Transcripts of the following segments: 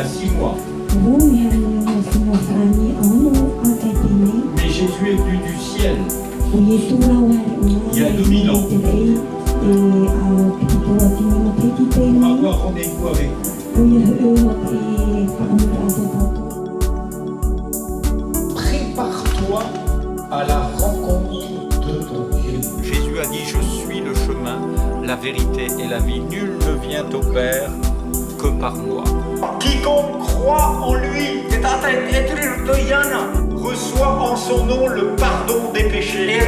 a 6 mois. Mais Jésus est venu du ciel il y a 2000 ans pour avoir rendez-vous avec vous. Prépare-toi à la rencontre de ton Dieu. Jésus a dit, je suis le chemin, la vérité et la vie. Nul ne vient au Père que par moi. Quiconque croit en lui reçoit en son nom le pardon des péchés.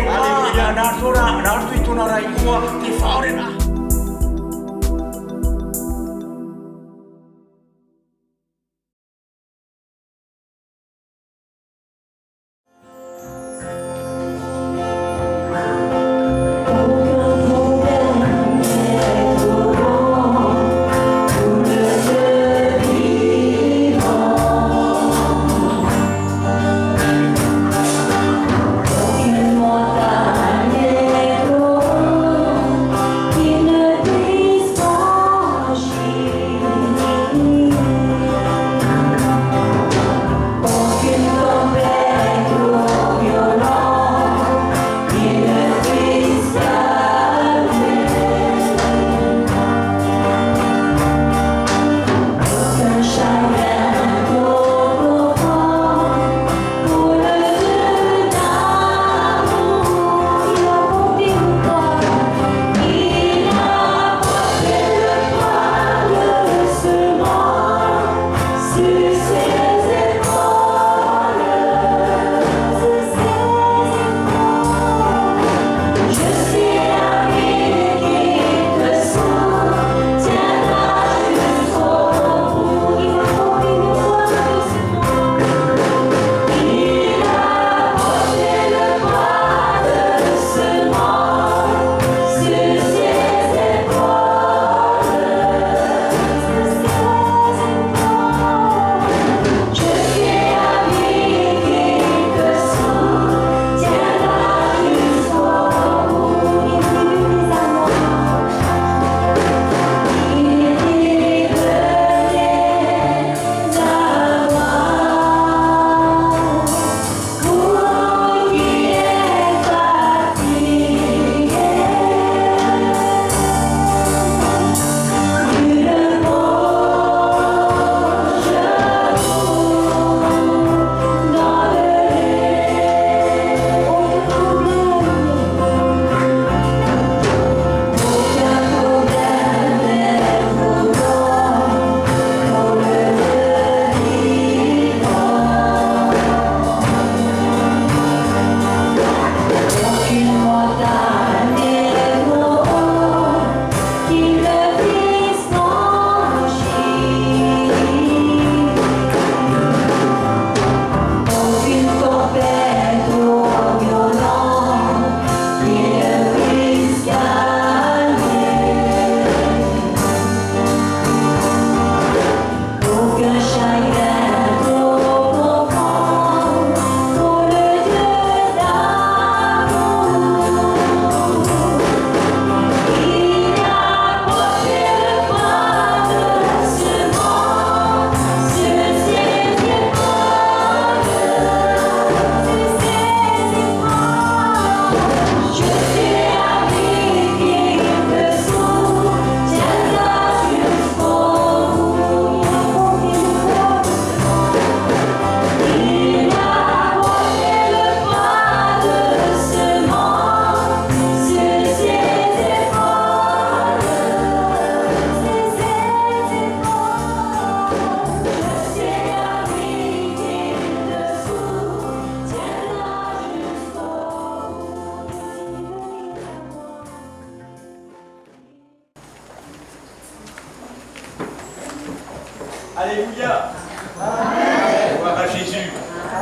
Alléluia. Alléluia. Gloire à Jésus.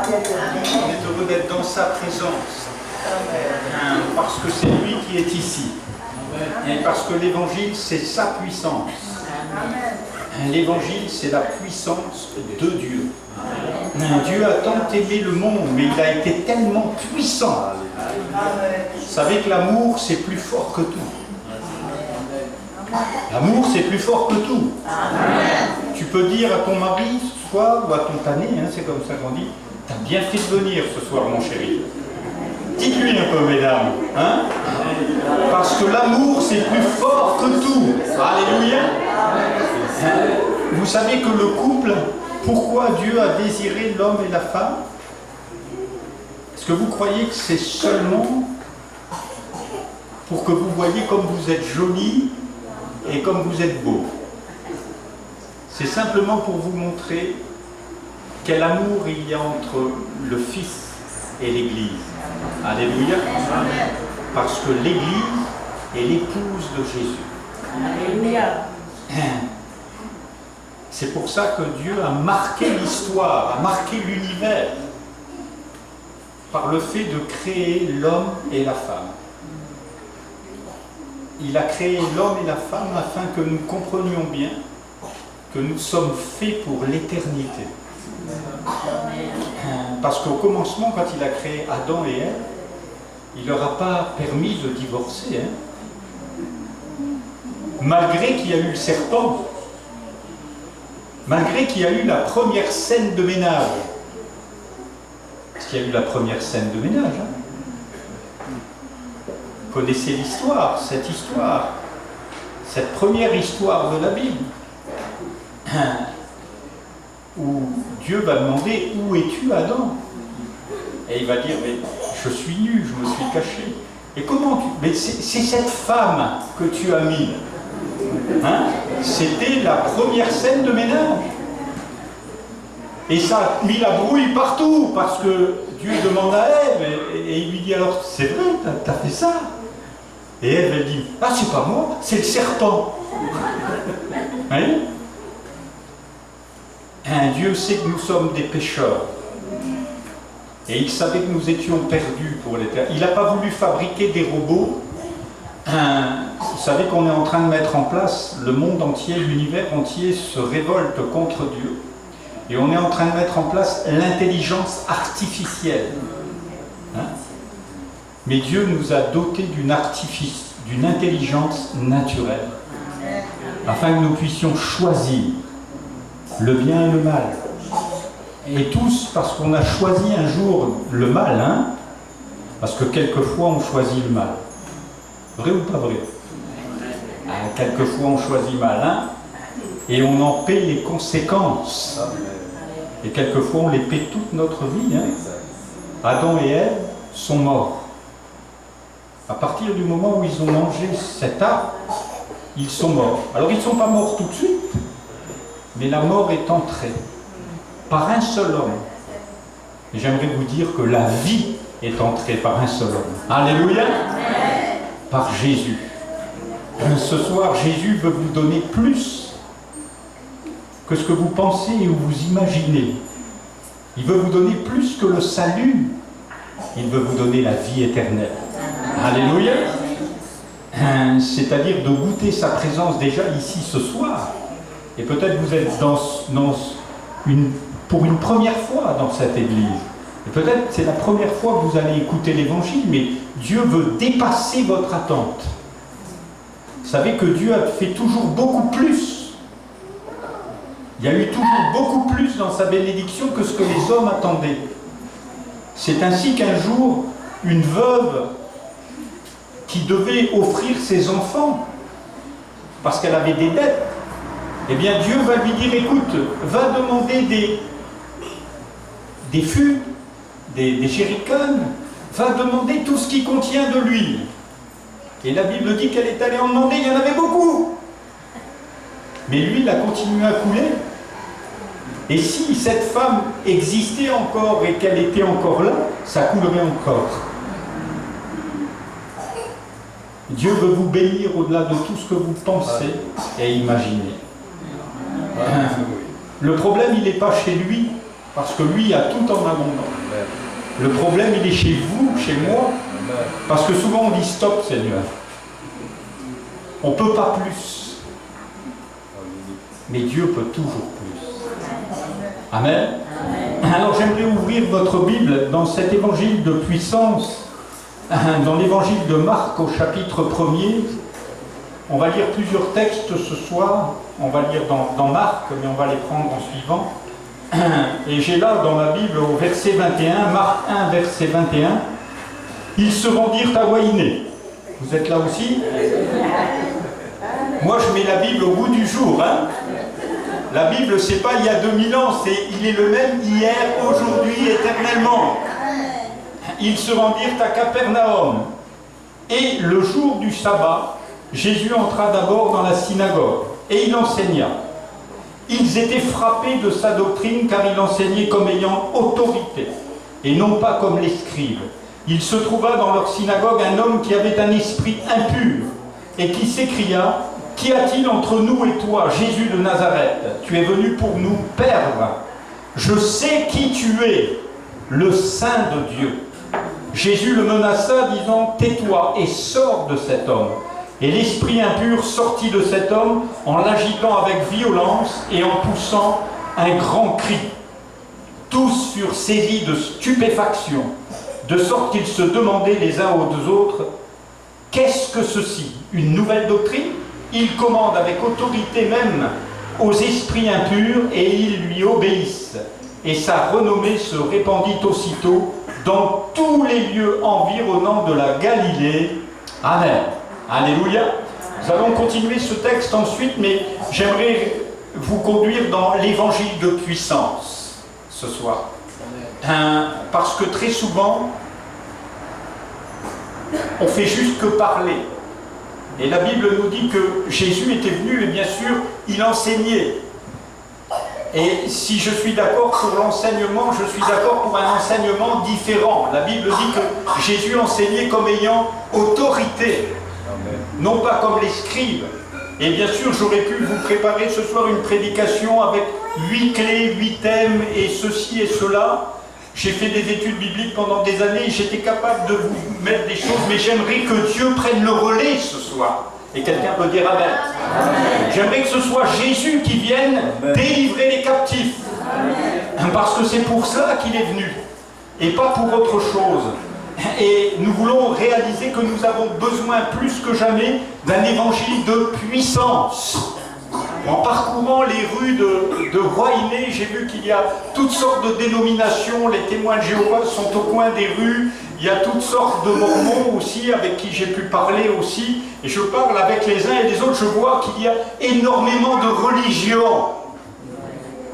On est heureux d'être dans sa présence. Parce que c'est lui qui est ici. Et parce que l'évangile, c'est sa puissance. L'évangile, c'est la puissance de Dieu. Dieu a tant aimé le monde, mais il a été tellement puissant. Vous savez que l'amour, c'est plus fort que tout. L'amour, c'est plus fort que tout. Tu peux dire à ton mari ce soir, ou à ton tanné, hein, c'est comme ça qu'on dit, t'as bien fait de venir ce soir, mon chéri. Dites-lui un peu, mesdames. Hein? Parce que l'amour, c'est plus fort que tout. Alléluia. Vous savez que le couple, pourquoi Dieu a désiré l'homme et la femme? Est-ce que vous croyez que c'est seulement pour que vous voyez comme vous êtes jolis et comme vous êtes beaux? C'est simplement pour vous montrer quel amour il y a entre le Fils et l'Église. Alléluia. Parce que l'Église est l'épouse de Jésus. Alléluia. C'est pour ça que Dieu a marqué l'histoire, a marqué l'univers par le fait de créer l'homme et la femme. Il a créé l'homme et la femme afin que nous comprenions bien que nous sommes faits pour l'éternité. Parce qu'au commencement, quand il a créé Adam et Ève, il ne leur a pas permis de divorcer. Malgré qu'il y a eu le serpent, malgré qu'il y a eu la première scène de ménage. Parce qu'il y a eu la première scène de ménage. Vous connaissez l'histoire, cette première histoire de la Bible, où Dieu va demander « Où es-tu, Adam ?» Et il va dire « Mais je suis nu, je me suis caché. » Et comment tu... Mais c'est cette femme que tu as mise. Hein? C'était la première scène de ménage. Et ça a mis la brouille partout, parce que Dieu demande à Ève, et il lui dit « Alors, c'est vrai, t'as fait ça ?» Et Ève, elle dit « Ah, c'est pas moi, c'est le serpent. » Hein? Dieu sait que nous sommes des pécheurs. Et il savait que nous étions perdus pour l'éternité. Il n'a pas voulu fabriquer des robots. Vous savez qu'on est en train de mettre en place, le monde entier, l'univers entier se révolte contre Dieu. Et on est en train de mettre en place l'intelligence artificielle. Hein? Mais Dieu nous a dotés d'une intelligence naturelle, afin que nous puissions choisir le bien et le mal. Et tous, parce qu'on a choisi un jour le mal, hein, parce que quelquefois on choisit le mal. Vrai ou pas vrai? Quelquefois on choisit mal, hein, et on en paie les conséquences. Et quelquefois on les paie toute notre vie. Hein. Adam et Ève sont morts. À partir du moment où ils ont mangé cet arbre, ils sont morts. Alors ils ne sont pas morts tout de suite, mais la mort est entrée par un seul homme. Et j'aimerais vous dire que la vie est entrée par un seul homme. Alléluia. Par Jésus. Ce soir, Jésus veut vous donner plus que ce que vous pensez ou vous imaginez. Il veut vous donner plus que le salut. Il veut vous donner la vie éternelle. Alléluia. C'est-à-dire de goûter sa présence déjà ici ce soir. Et peut-être vous êtes pour une première fois dans cette église. Et peut-être c'est la première fois que vous allez écouter l'évangile, mais Dieu veut dépasser votre attente. Vous savez que Dieu a fait toujours beaucoup plus. Il y a eu toujours beaucoup plus dans sa bénédiction que ce que les hommes attendaient. C'est ainsi qu'un jour, une veuve qui devait offrir ses enfants, parce qu'elle avait des dettes, eh bien Dieu va lui dire, écoute, va demander des fûts, des jerrycans, va demander tout ce qui contient de l'huile. Et la Bible dit qu'elle est allée en demander, il y en avait beaucoup. Mais l'huile a continué à couler. Et si cette femme existait encore et qu'elle était encore là, ça coulerait encore. Dieu veut vous bénir au-delà de tout ce que vous pensez et imaginez. Le problème, il n'est pas chez lui, parce que lui a tout en abondance. Le problème, il est chez vous, chez moi, parce que souvent on dit stop, Seigneur. On ne peut pas plus. Mais Dieu peut toujours plus. Amen. Alors j'aimerais ouvrir votre Bible dans cet évangile de puissance, dans l'évangile de Marc au chapitre 1er. On va lire plusieurs textes ce soir. On va lire dans Marc, mais on va les prendre en suivant. Et j'ai là dans ma Bible au verset 21, Marc 1, verset 21, ils se rendirent à Wainé. Vous êtes là aussi? Moi je mets la Bible au goût du jour. Hein. La Bible, c'est pas il y a 2000 ans, il est le même hier, aujourd'hui, éternellement. Ils se rendirent à Capernaum. Et le jour du sabbat, Jésus entra d'abord dans la synagogue et il enseigna. Ils étaient frappés de sa doctrine car il enseignait comme ayant autorité et non pas comme les scribes. Il se trouva dans leur synagogue un homme qui avait un esprit impur et qui s'écria: qu'y a-t-il entre nous et toi, Jésus de Nazareth? Tu es venu pour nous perdre. Je sais qui tu es, le Saint de Dieu. Jésus le menaça, disant: tais-toi et sors de cet homme. Et l'esprit impur sortit de cet homme en l'agitant avec violence et en poussant un grand cri. Tous furent saisis de stupéfaction, de sorte qu'ils se demandaient les uns aux autres: qu'est-ce que ceci? Une nouvelle doctrine? Il commande avec autorité même aux esprits impurs et ils lui obéissent. Et sa renommée se répandit aussitôt dans tous les lieux environnants de la Galilée. Amen. Alléluia. Nous allons continuer ce texte ensuite, mais j'aimerais vous conduire dans l'évangile de puissance ce soir. Parce que très souvent, on fait juste que parler. Et la Bible nous dit que Jésus était venu et bien sûr, il enseignait. Et si je suis d'accord pour l'enseignement, je suis d'accord pour un enseignement différent. La Bible dit que Jésus enseignait comme ayant autorité, non pas comme les scribes. Et bien sûr, j'aurais pu vous préparer ce soir une prédication avec 8 clés, 8 thèmes et ceci et cela. J'ai fait des études bibliques pendant des années, j'étais capable de vous mettre des choses, mais j'aimerais que Dieu prenne le relais ce soir. Et quelqu'un peut dire Amen. J'aimerais que ce soit Jésus qui vienne délivrer les captifs. Parce que c'est pour ça qu'il est venu, et pas pour autre chose. Et nous voulons réaliser que nous avons besoin plus que jamais d'un évangile de puissance. En parcourant les rues de Wainé, j'ai vu qu'il y a toutes sortes de dénominations. Les témoins de Jéhovah sont au coin des rues. Il y a toutes sortes de mormons aussi, avec qui j'ai pu parler aussi. Et je parle avec les uns et les autres. Je vois qu'il y a énormément de religions.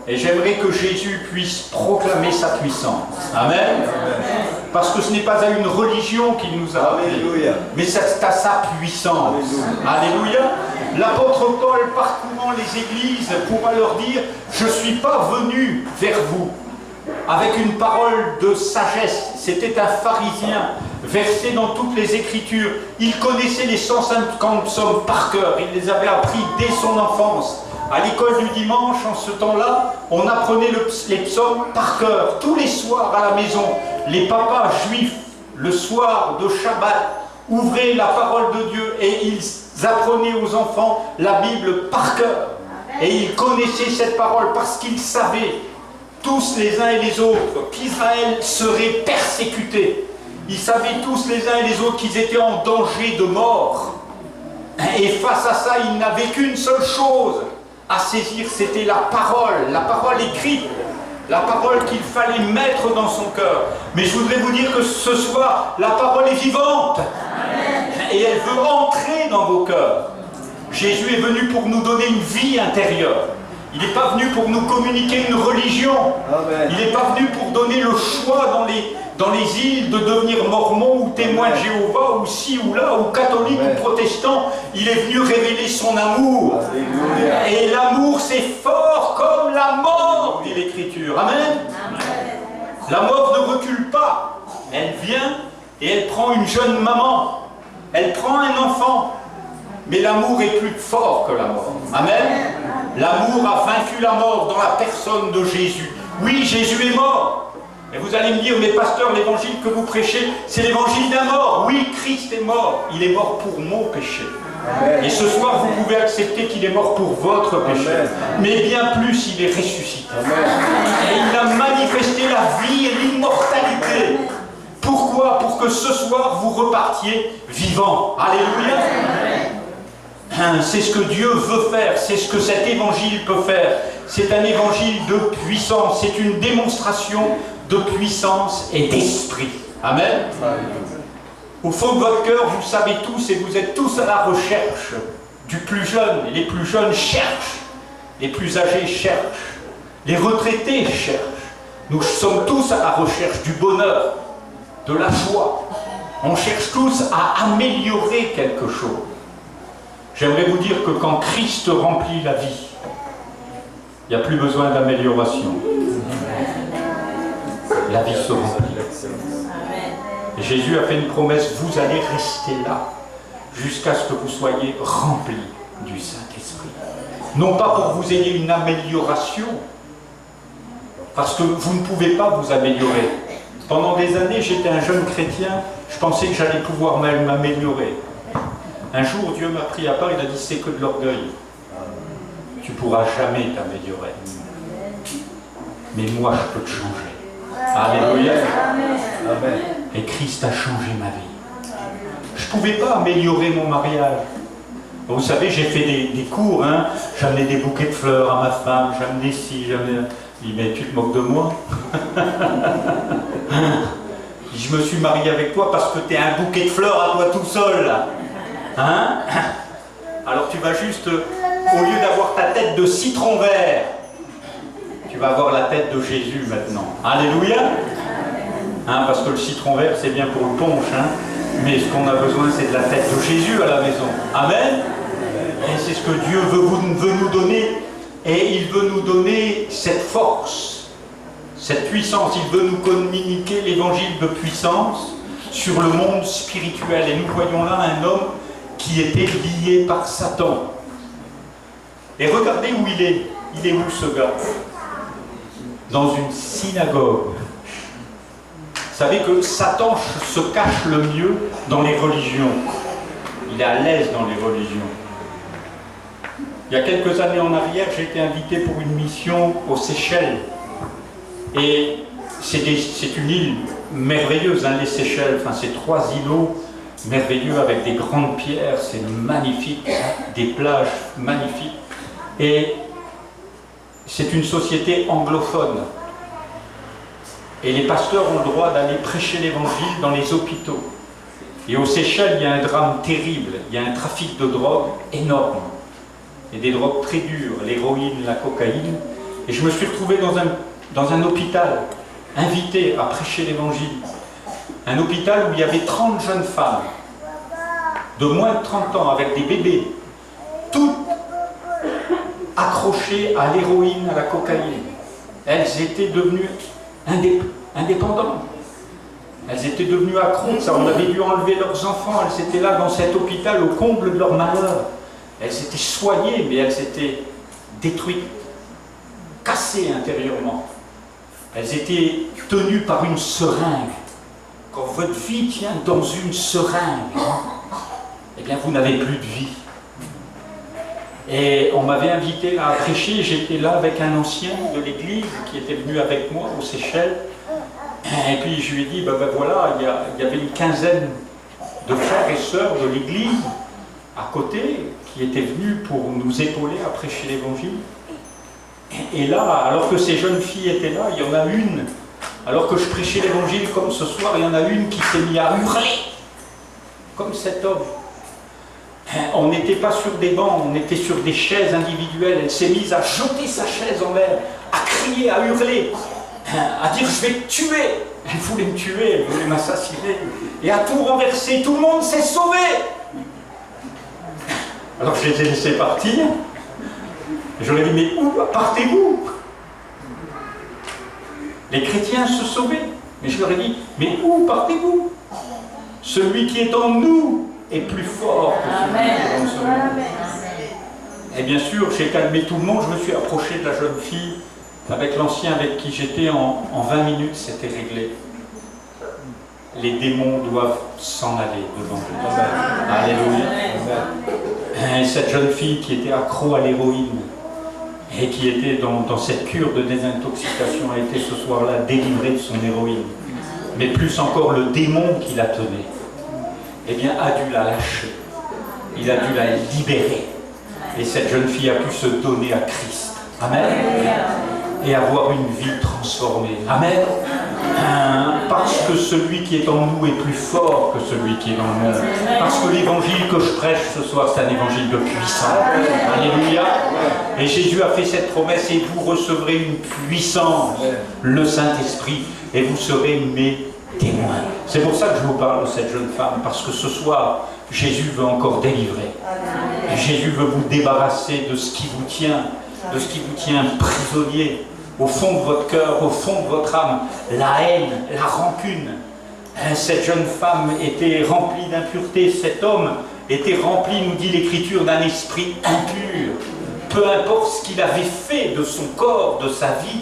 Et j'aimerais que Jésus puisse proclamer sa puissance. Amen. Parce que ce n'est pas à une religion qu'il nous a appelés, mais c'est à sa puissance. Alléluia. L'apôtre Paul, parcourant les églises, pourra leur dire: je ne suis pas venu vers vous avec une parole de sagesse. C'était un pharisien, versé dans toutes les Écritures. Il connaissait les 150 psaumes par cœur. Il les avait appris dès son enfance. À l'école du dimanche, en ce temps-là, on apprenait les psaumes par cœur. Tous les soirs à la maison, les papas juifs, le soir de Shabbat, ouvraient la parole de Dieu et ils apprenaient aux enfants la Bible par cœur. Et ils connaissaient cette parole parce qu'ils savaient, tous les uns et les autres, qu'Israël serait persécuté. Ils savaient tous les uns et les autres qu'ils étaient en danger de mort. Et face à ça, ils n'avaient qu'une seule chose à saisir, c'était la parole écrite, la parole qu'il fallait mettre dans son cœur. Mais je voudrais vous dire que ce soir, la parole est vivante. Et elle veut entrer dans vos cœurs. Jésus est venu pour nous donner une vie intérieure. Il n'est pas venu pour nous communiquer une religion. Il n'est pas venu pour donner le choix dans les îles de devenir mormon ou témoin de Jéhovah ou ci ou là, ou catholique ou protestant. Il est venu révéler son amour. Et l'amour c'est fort comme la mort, dit l'Écriture. Amen. La mort ne recule pas. Elle vient et elle prend une jeune maman. Elle prend un enfant. Mais l'amour est plus fort que la mort. Amen. L'amour a vaincu la mort dans la personne de Jésus. Oui, Jésus est mort. Et vous allez me dire, mais pasteur, l'évangile que vous prêchez, c'est l'évangile d'un mort. Oui, Christ est mort. Il est mort pour mon péché. Amen. Et ce soir, vous pouvez accepter qu'il est mort pour votre péché. Amen. Mais bien plus, il est ressuscité. Amen. Et il a manifesté la vie et l'immortalité. Pourquoi? Pour que ce soir, vous repartiez vivant. Alléluia. Amen. C'est ce que Dieu veut faire, c'est ce que cet évangile peut faire. C'est un évangile de puissance, c'est une démonstration de puissance et d'esprit. Amen. Au fond de votre cœur, vous le savez tous et vous êtes tous à la recherche du plus jeune. Et les plus jeunes cherchent, les plus âgés cherchent, les retraités cherchent. Nous sommes tous à la recherche du bonheur, de la joie. On cherche tous à améliorer quelque chose. J'aimerais vous dire que quand Christ remplit la vie, il n'y a plus besoin d'amélioration. La vie se remplit. Et Jésus a fait une promesse, vous allez rester là jusqu'à ce que vous soyez remplis du Saint-Esprit. Non pas pour que vous ayez une amélioration, parce que vous ne pouvez pas vous améliorer. Pendant des années, j'étais un jeune chrétien, je pensais que j'allais pouvoir m'améliorer. Un jour, Dieu m'a pris à part, il a dit, c'est que de l'orgueil. Tu ne pourras jamais t'améliorer. Mais moi, je peux te changer. Alléluia. Amen. Et Christ a changé ma vie. Je ne pouvais pas améliorer mon mariage. Vous savez, j'ai fait des cours, hein. J'amenais des bouquets de fleurs à ma femme, j'amenais ci, j'amenais... Il dit, mais tu te moques de moi? Je me suis marié avec toi parce que tu es un bouquet de fleurs à toi tout seul. Hein? Alors tu vas juste, au lieu d'avoir ta tête de citron vert, tu vas avoir la tête de Jésus maintenant. Alléluia. Hein, parce que le citron vert c'est bien pour le punch, hein, mais ce qu'on a besoin c'est de la tête de Jésus à la maison. Amen. Et c'est ce que Dieu veut nous donner, et il veut nous donner cette force, cette puissance. Il veut nous communiquer l'évangile de puissance sur le monde spirituel. Et nous voyons là un homme qui était lié par Satan. Et regardez où il est. Il est où ce gars? Dans une synagogue. Vous savez que Satan se cache le mieux dans les religions. Il est à l'aise dans les religions. Il y a quelques années en arrière, j'ai été invité pour une mission aux Seychelles. Et c'est une île merveilleuse, hein, les Seychelles. Enfin, c'est 3 îlots merveilleux avec des grandes pierres, c'est magnifique, des plages magnifiques. Et c'est une société anglophone. Et les pasteurs ont le droit d'aller prêcher l'évangile dans les hôpitaux. Et aux Seychelles, il y a un drame terrible, il y a un trafic de drogue énorme. Et des drogues très dures, l'héroïne, la cocaïne. Et je me suis retrouvé dans un hôpital, invité à prêcher l'évangile. Un hôpital où il y avait 30 jeunes femmes, de moins de 30 ans, avec des bébés, toutes accrochées à l'héroïne, à la cocaïne. Elles étaient devenues indépendantes. Elles étaient devenues accros, ça, on avait dû enlever leurs enfants, elles étaient là dans cet hôpital au comble de leur malheur. Elles étaient soignées, mais elles étaient détruites, cassées intérieurement. Elles étaient tenues par une seringue. Quand votre vie tient dans une seringue, eh bien vous n'avez plus de vie. Et on m'avait invité à prêcher, j'étais là avec un ancien de l'église qui était venu avec moi aux Seychelles. Et puis je lui ai dit, ben voilà, il y avait une quinzaine de frères et sœurs de l'église à côté qui étaient venus pour nous épauler à prêcher l'évangile. Et là, alors que ces jeunes filles étaient là, il y en a une, alors que je prêchais l'évangile comme ce soir, il y en a une qui s'est mise à hurler, comme cet homme. On n'était pas sur des bancs, on était sur des chaises individuelles. Elle s'est mise à jeter sa chaise en l'air, à crier, à hurler, à dire je vais te tuer. Elle voulait me tuer, elle voulait m'assassiner. Et à tout renverser, tout le monde s'est sauvé. Alors je les ai laissés partir. Je leur ai dit, mais où partez-vous? Les chrétiens se sauvaient. Mais je leur ai dit, mais où partez-vous? Celui qui est en nous est plus fort que celui qui est dans ce monde. Et bien sûr, j'ai calmé tout le monde. Je me suis approché de la jeune fille. Avec l'ancien avec qui j'étais, en 20 minutes, c'était réglé. Les démons doivent s'en aller devant eux. Alléluia. Et cette jeune fille qui était accro à l'héroïne et qui était dans cette cure de désintoxication a été ce soir-là délivrée de son héroïne. Mais plus encore, le démon qui la tenait, eh bien, a dû la lâcher. il a dû la libérer. Et cette jeune fille a pu se donner à Christ. Amen. Et avoir une vie transformée. Amen. Parce que celui qui est en nous est plus fort que celui qui est dans le monde. Parce que l'évangile que je prêche ce soir, c'est un évangile de puissance. Alléluia. Et Jésus a fait cette promesse, et vous recevrez une puissance, le Saint-Esprit, et vous serez mes témoins. C'est pour ça que je vous parle de cette jeune femme, parce que ce soir, Jésus veut encore délivrer. Jésus veut vous débarrasser de ce qui vous tient, prisonnier, au fond de votre cœur, au fond de votre âme, la haine, la rancune. Cette jeune femme était remplie d'impureté, cet homme était rempli, nous dit l'Écriture, d'un esprit impur. Peu importe ce qu'il avait fait de son corps, de sa vie,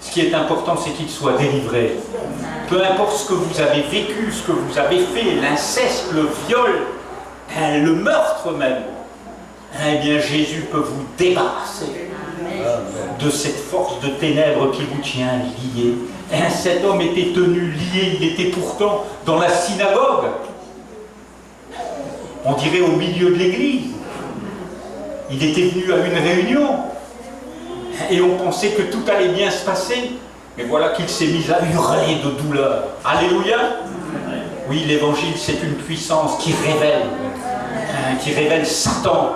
ce qui est important, c'est qu'il soit délivré. Peu importe ce que vous avez vécu, ce que vous avez fait, l'inceste, le viol, le meurtre même, eh bien Jésus peut vous débarrasser de cette force de ténèbres qui vous tient lié. Cet homme était tenu lié, il était pourtant dans la synagogue, on dirait au milieu de l'église. Il était venu à une réunion et on pensait que tout allait bien se passer, mais voilà qu'il s'est mis à hurler de douleur. Alléluia. Oui, l'évangile, c'est une puissance qui révèle Satan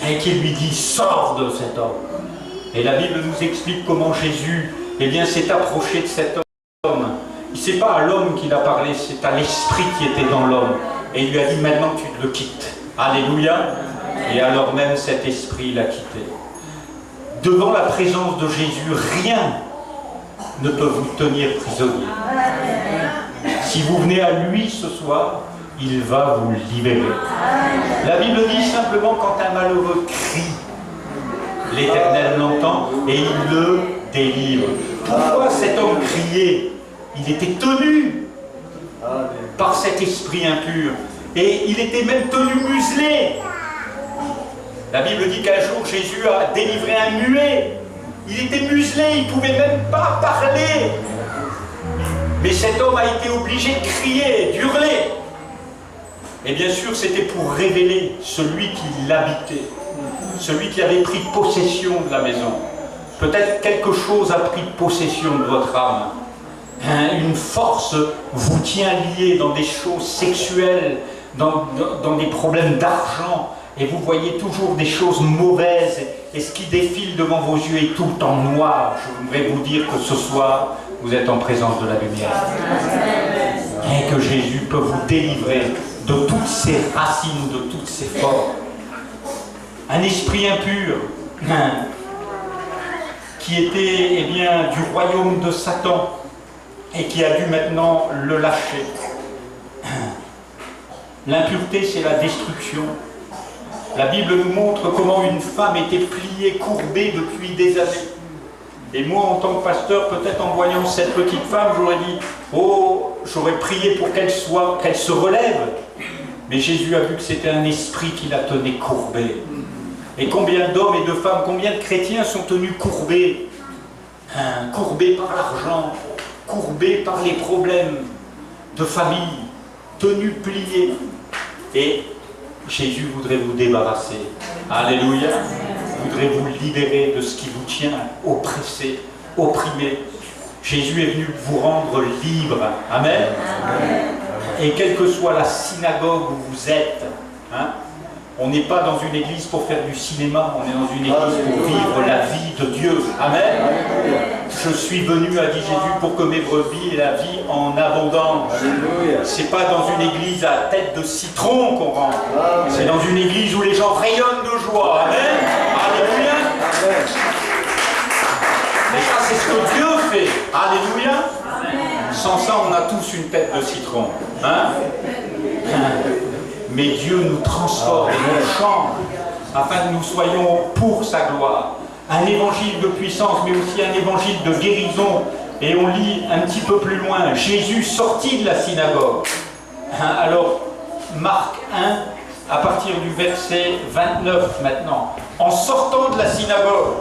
et qui lui dit: sors de cet homme. Et la Bible nous explique comment Jésus s'est approché de cet homme. Ce n'est pas à l'homme qu'il a parlé, c'est à l'esprit qui était dans l'homme. Et il lui a dit: maintenant tu te le quittes. Alléluia. Et alors même cet esprit l'a quitté. Devant la présence de Jésus, rien ne peut vous tenir prisonnier. Si vous venez à lui ce soir, il va vous libérer. La Bible dit simplement: quand un malheureux crie, l'Éternel l'entend et il le délivre. Pourquoi cet homme criait? Il était tenu par cet esprit impur. Et il était même tenu muselé. La Bible dit qu'un jour Jésus a délivré un muet. Il était muselé, il ne pouvait même pas parler. Mais cet homme a été obligé de crier, d'hurler. Et bien sûr, c'était pour révéler celui qui l'habitait, celui qui avait pris possession de la maison. Peut-être quelque chose a pris possession de votre âme. Une force vous tient lié dans des choses sexuelles, dans des problèmes d'argent, et vous voyez toujours des choses mauvaises, et ce qui défile devant vos yeux est tout en noir. Je voudrais vous dire que ce soir, vous êtes en présence de la lumière. Et que Jésus peut vous délivrer de toutes ces racines, de toutes ces formes. Un esprit impur, qui était du royaume de Satan, et qui a dû maintenant le lâcher. L'impureté, c'est la destruction. La Bible nous montre comment une femme était pliée, courbée depuis des années. Et moi, en tant que pasteur, peut-être en voyant cette petite femme, j'aurais dit: oh, j'aurais prié pour qu'elle se relève. Mais Jésus a vu que c'était un esprit qui la tenait courbée. Et combien d'hommes et de femmes, combien de chrétiens sont tenus courbés, courbés par l'argent, courbés par les problèmes de famille, tenus pliés. Et Jésus voudrait vous débarrasser. Alléluia. Voudrait vous libérer de ce qui vous tient oppressé, opprimé. Jésus est venu vous rendre libre. Amen. Et quelle que soit la synagogue où vous êtes, on n'est pas dans une église pour faire du cinéma, on est dans une église pour vivre la vie de Dieu. Amen. Je suis venu, a dit Jésus, pour que mes brebis aient la vie en abondance. C'est pas dans une église à tête de citron qu'on rentre. C'est dans une église où les gens rayonnent de joie. Amen. Alléluia. Et ça, c'est ce que Dieu fait. Alléluia. Sans ça, on a tous une tête de citron. Mais Dieu nous transforme et nous change afin que nous soyons pour sa gloire. Un évangile de puissance, mais aussi un évangile de guérison. Et on lit un petit peu plus loin: Jésus sortit de la synagogue. Alors, Marc 1, à partir du verset 29 maintenant. En sortant de la synagogue,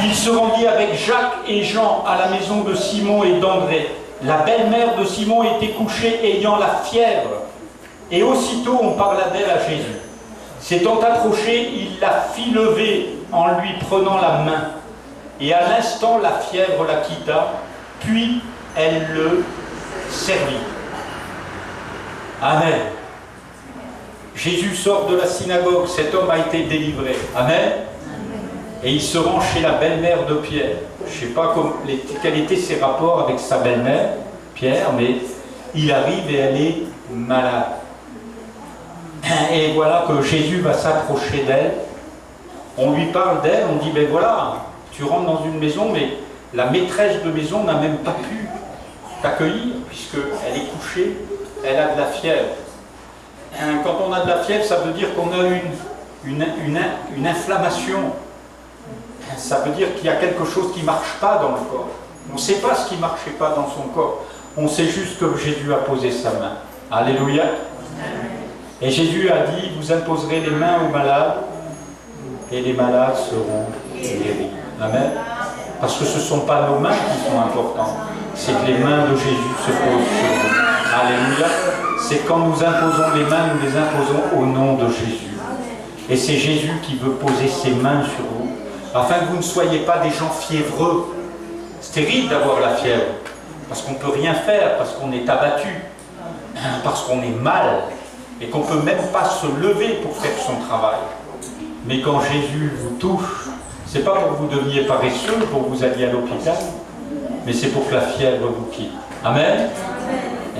il se rendit avec Jacques et Jean à la maison de Simon et d'André. La belle-mère de Simon était couchée ayant la fièvre. Et aussitôt on parla d'elle à Jésus. S'étant approché, il la fit lever en lui prenant la main. Et à l'instant, la fièvre la quitta, puis elle le servit. Amen. Jésus sort de la synagogue, cet homme a été délivré. Amen. Et il se rend chez la belle-mère de Pierre. Je ne sais pas quels étaient ses rapports avec sa belle-mère, Pierre, mais il arrive et elle est malade. Et voilà que Jésus va s'approcher d'elle. On lui parle d'elle, on dit, ben voilà, tu rentres dans une maison, mais la maîtresse de maison n'a même pas pu t'accueillir, puisqu'elle est couchée, elle a de la fièvre. Quand on a de la fièvre, ça veut dire qu'on a une inflammation. Ça veut dire qu'il y a quelque chose qui ne marche pas dans le corps. On ne sait pas ce qui ne marchait pas dans son corps. On sait juste que Jésus a posé sa main. Alléluia. Et Jésus a dit, vous imposerez les mains aux malades et les malades seront guéris. Amen. Parce que ce ne sont pas nos mains qui sont importantes, c'est que les mains de Jésus se posent sur nous. Alléluia. C'est quand nous imposons les mains, nous les imposons au nom de Jésus. Et c'est Jésus qui veut poser ses mains sur vous, afin que vous ne soyez pas des gens fiévreux. C'est terrible d'avoir la fièvre, parce qu'on ne peut rien faire, parce qu'on est abattu, parce qu'on est mal, et qu'on ne peut même pas se lever pour faire son travail. Mais quand Jésus vous touche, c'est pas pour que vous deveniez paresseux, pour que vous alliez à l'hôpital, mais c'est pour que la fièvre vous quitte. Amen.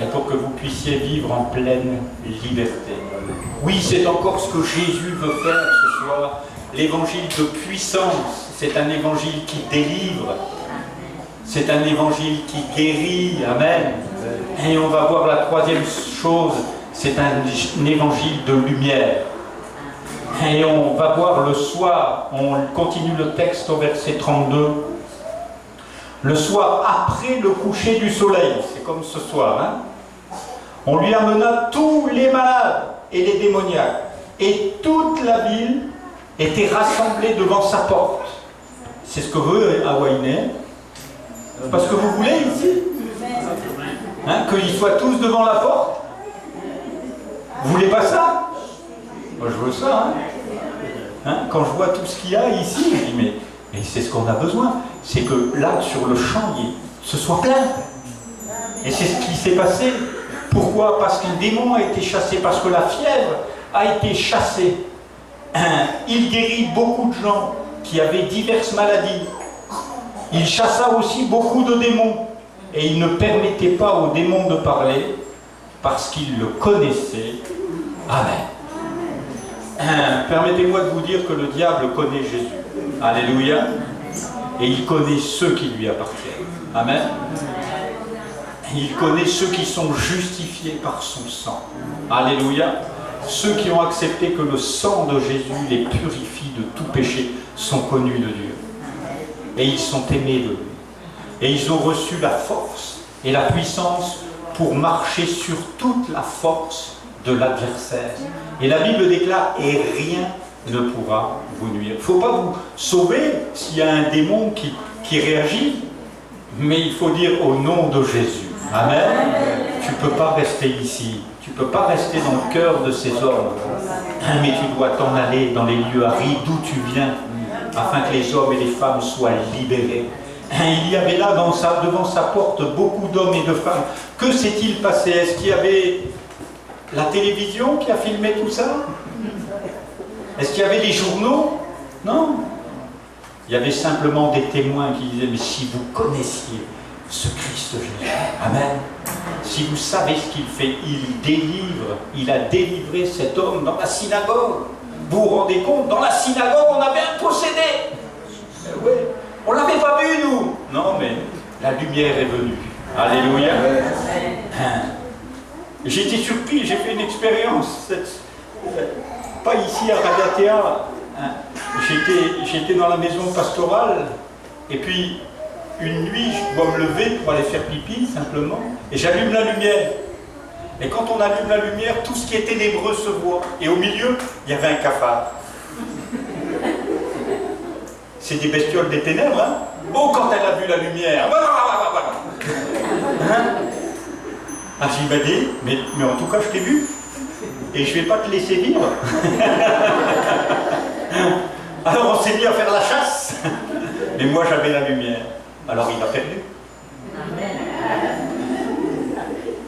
Et pour que vous puissiez vivre en pleine liberté. Oui, c'est encore ce que Jésus veut faire ce soir. L'évangile de puissance, c'est un évangile qui délivre. C'est un évangile qui guérit. Amen. Et on va voir la troisième chose, c'est un évangile de lumière. Et on va voir le soir, on continue le texte au verset 32. Le soir après le coucher du soleil, c'est comme ce soir, hein, on lui amena tous les malades et les démoniaques, et toute la ville était rassemblée devant sa porte. C'est ce que veut Awainé. Parce que vous voulez ici, hein, qu'ils soient tous devant la porte. Vous voulez pas ça? Moi je veux ça. Hein. Quand je vois tout ce qu'il y a ici, je dis mais c'est ce qu'on a besoin. C'est que là, sur le champ, ce soit plein. Et c'est ce qui s'est passé. Pourquoi? Parce qu'un démon a été chassé, parce que la fièvre a été chassée. Il guérit beaucoup de gens qui avaient diverses maladies. Il chassa aussi beaucoup de démons. Et il ne permettait pas aux démons de parler, parce qu'il le connaissait. Amen. Permettez-moi de vous dire que le diable connaît Jésus. Alléluia. Et il connaît ceux qui lui appartiennent. Amen. Il connaît ceux qui sont justifiés par son sang. Alléluia. Ceux qui ont accepté que le sang de Jésus les purifie de tout péché sont connus de Dieu. Et ils sont aimés de lui. Et ils ont reçu la force et la puissance pour marcher sur toute la force de l'adversaire. Et la Bible déclare, et rien ne pourra vous nuire. Il ne faut pas vous sauver s'il y a un démon qui réagit, mais il faut dire au nom de Jésus. Amen. Tu ne peux pas rester ici. Tu ne peux pas rester dans le cœur de ces hommes. Mais tu dois t'en aller dans les lieux arides d'où tu viens, afin que les hommes et les femmes soient libérés. Il y avait là devant sa porte beaucoup d'hommes et de femmes. Que s'est-il passé? Est-ce qu'il y avait la télévision qui a filmé tout ça? Est-ce qu'il y avait les journaux? Non. Il y avait simplement des témoins qui disaient, mais si vous connaissiez ce Christ Jésus, amen, si vous savez ce qu'il fait, il délivre, il a délivré cet homme dans la synagogue. Vous vous rendez compte, dans la synagogue, on avait un possédé. Oui, on ne l'avait pas vu, nous. Non, mais la lumière est venue. Alléluia. J'ai été surpris, j'ai fait une expérience. Pas ici à Ragatea. J'étais dans la maison pastorale, et puis une nuit, je dois me lever pour aller faire pipi, simplement, et j'allume la lumière. Et quand on allume la lumière, tout ce qui est ténébreux se voit. Et au milieu, il y avait un cafard. C'est des bestioles des ténèbres, hein? Oh, quand elle a vu la lumière! Hein? Ah, j'y m'a dit, mais en tout cas, je t'ai vu. et je ne vais pas te laisser vivre. Alors on s'est mis à faire la chasse. Mais moi j'avais la lumière. Alors il a perdu.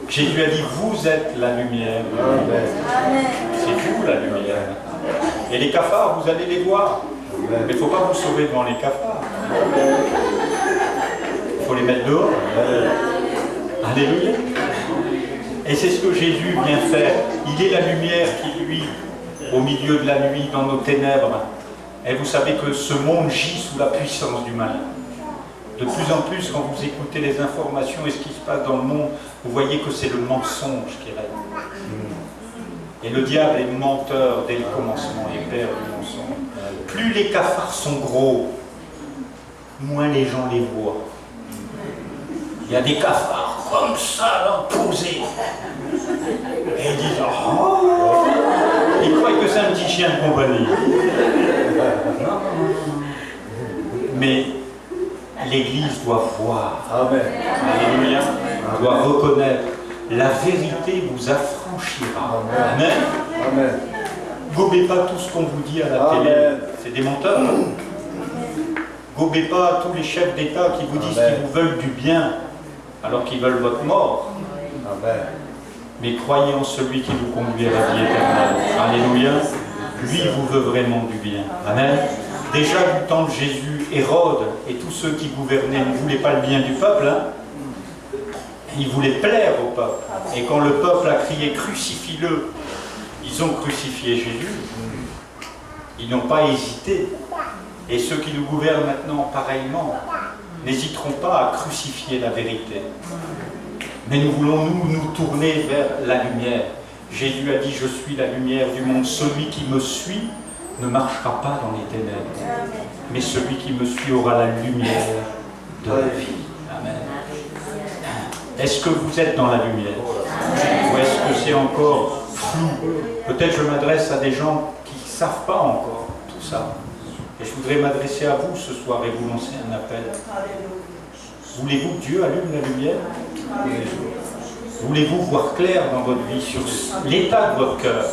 Jésus a dit, vous êtes la lumière. C'est vous la lumière. Et les cafards, vous allez les voir. Mais il ne faut pas vous sauver devant les cafards. Il faut les mettre dehors. Alléluia. Et c'est ce que Jésus vient faire. Il est la lumière qui, lui, au milieu de la nuit, dans nos ténèbres. Et vous savez que ce monde gît sous la puissance du mal. De plus en plus, quand vous écoutez les informations et ce qui se passe dans le monde, vous voyez que c'est le mensonge qui règne. Et le diable est menteur dès le commencement, et père du mensonge. Plus les cafards sont gros, moins les gens les voient. Il y a des cafards comme ça, là, posés. Et ils disent, oh, ils croient que c'est un petit chien de compagnie. Mais l'Église doit voir. Amen. Alléluia. Doit reconnaître. La vérité vous affranchira. Amen. Amen. Gobez pas tout ce qu'on vous dit à la télé. C'est des menteurs. Gobez pas tous les chefs d'État qui vous disent qu'ils vous veulent du bien alors qu'ils veulent votre mort. Amen. Mais croyez en celui qui vous conduit à la vie éternelle. Alléluia. Lui vous veut vraiment du bien. Amen. Déjà du temps de Jésus, Hérode et tous ceux qui gouvernaient ne voulaient pas le bien du peuple. Ils voulaient plaire au peuple. Et quand le peuple a crié « Crucifie-le », ils ont crucifié Jésus. Ils n'ont pas hésité. Et ceux qui nous gouvernent maintenant, pareillement, n'hésiteront pas à crucifier la vérité. Mais nous voulons nous tourner vers la lumière. Jésus a dit « Je suis la lumière du monde. Celui qui me suit ne marchera pas dans les ténèbres. Mais celui qui me suit aura la lumière de la vie. » Amen. Est-ce que vous êtes dans la lumière? Ou est-ce que c'est encore flou? Peut-être je m'adresse à des gens qui ne savent pas encore tout ça. Et je voudrais m'adresser à vous ce soir et vous lancer un appel. Voulez-vous que Dieu allume la lumière? Voulez-vous voir clair dans votre vie sur l'état de votre cœur?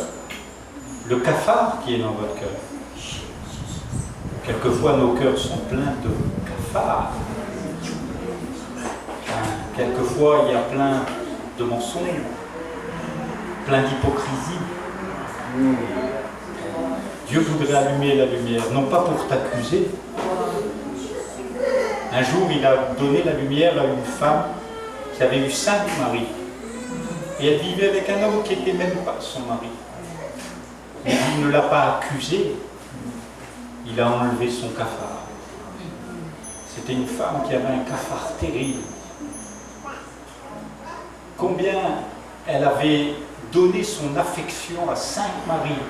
Le cafard qui est dans votre cœur. Quelquefois nos cœurs sont pleins de cafards. Quelquefois, il y a plein de mensonges, plein d'hypocrisie. Dieu voudrait allumer la lumière, non pas pour t'accuser. Un jour, il a donné la lumière à une femme qui avait eu 5 maris. Et elle vivait avec un homme qui n'était même pas son mari. Mais il ne l'a pas accusé. Il a enlevé son cafard. C'était une femme qui avait un cafard terrible. Combien elle avait donné son affection à 5 maris.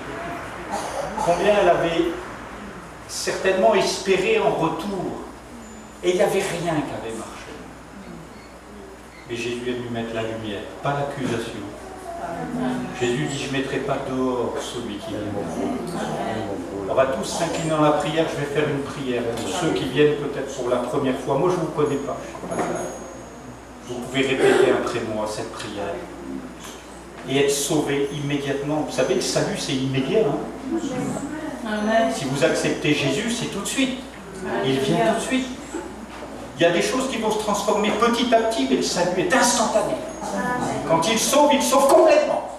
Combien elle avait certainement espéré en retour. Et il n'y avait rien qui avait marché. Et Jésus est venu mettre la lumière, pas l'accusation. Jésus dit, je ne mettrai pas dehors celui qui vient. On va tous s'incliner dans la prière, je vais faire une prière. Pour ceux qui viennent peut-être pour la première fois, moi je ne vous connais pas, je ne sais pas ça. Vous pouvez répéter après moi cette prière et être sauvé immédiatement. Vous savez, le salut, c'est immédiat. Amen. Si vous acceptez Jésus, c'est tout de suite. Il vient tout de suite. Il y a des choses qui vont se transformer petit à petit, mais le salut est instantané. Quand il sauve complètement.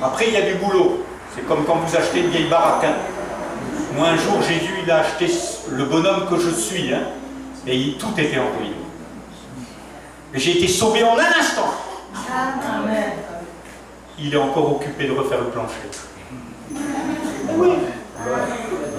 Après, il y a du boulot. C'est comme quand vous achetez une vieille baraque. Moi, un jour, Jésus, il a acheté le bonhomme que je suis. Et tout était en ruine. J'ai été sauvé en un instant. Amen. Il est encore occupé de refaire le plancher. Oui.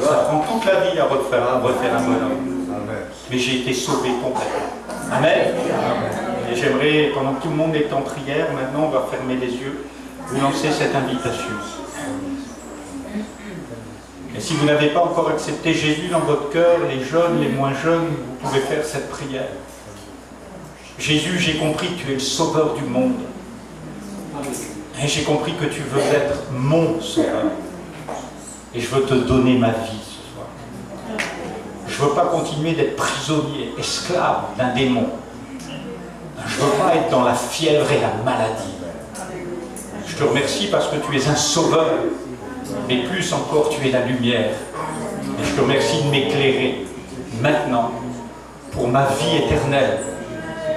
Ça prend toute la vie à refaire un bonhomme. Amen. Mais j'ai été sauvé complètement. Amen. Amen. Et j'aimerais, pendant que tout le monde est en prière, maintenant on va fermer les yeux, vous lancer cette invitation. Et si vous n'avez pas encore accepté Jésus dans votre cœur, les jeunes, les moins jeunes, vous pouvez faire cette prière. Jésus, j'ai compris que tu es le sauveur du monde. Et j'ai compris que tu veux être mon sauveur. Et je veux te donner ma vie ce soir. Je ne veux pas continuer d'être prisonnier, esclave d'un démon. Je ne veux pas être dans la fièvre et la maladie. Je Je te remercie parce que tu es un sauveur, mais plus encore tu es la lumière. Et je te remercie de m'éclairer maintenant pour ma vie éternelle.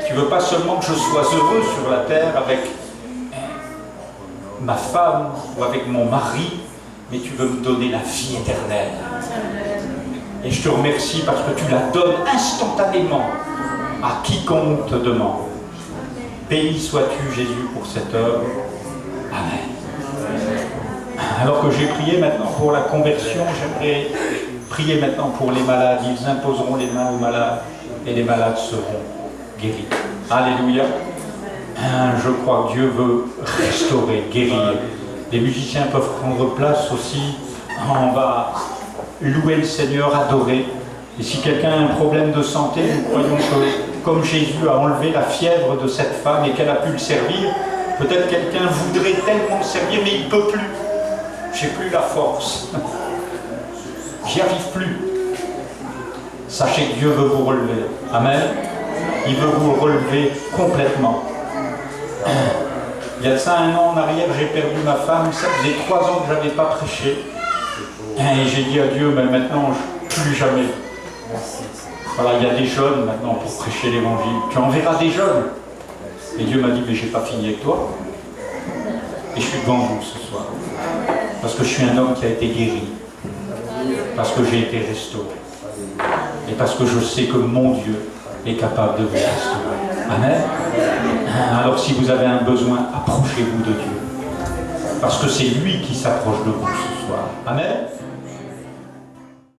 Tu veux pas seulement que je sois heureux sur la terre avec ma femme ou avec mon mari, mais tu veux me donner la vie éternelle. Et je te remercie parce que tu la donnes instantanément à quiconque te demande. Béni sois-tu, Jésus, pour cette œuvre. Amen. Alors que j'ai prié maintenant pour la conversion, j'aimerais prier maintenant pour les malades. Ils imposeront les mains aux malades et les malades seront guéris. Alléluia. Je crois que Dieu veut restaurer, guérir. Les musiciens peuvent prendre place aussi. On va louer le Seigneur, adorer. Et si quelqu'un a un problème de santé, nous croyons que comme Jésus a enlevé la fièvre de cette femme et qu'elle a pu le servir, peut-être quelqu'un voudrait tellement le servir, mais il ne peut plus. J'ai plus la force. J'y arrive plus. Sachez que Dieu veut vous relever. Amen. Il veut vous relever complètement. Il y a de ça 1 an en arrière, j'ai perdu ma femme. Ça faisait 3 ans que je n'avais pas prêché. Et j'ai dit à Dieu, mais maintenant, plus jamais. Voilà, il y a des jeunes maintenant pour prêcher l'évangile. Tu enverras des jeunes. Et Dieu m'a dit, mais j'ai pas fini avec toi. Et je suis devant vous ce soir. Parce que je suis un homme qui a été guéri. Parce que j'ai été restauré. Et parce que je sais que mon Dieu est capable de vous restaurer. Amen. Alors si vous avez un besoin, approchez-vous de Dieu. Parce que c'est lui qui s'approche de vous ce soir. Amen.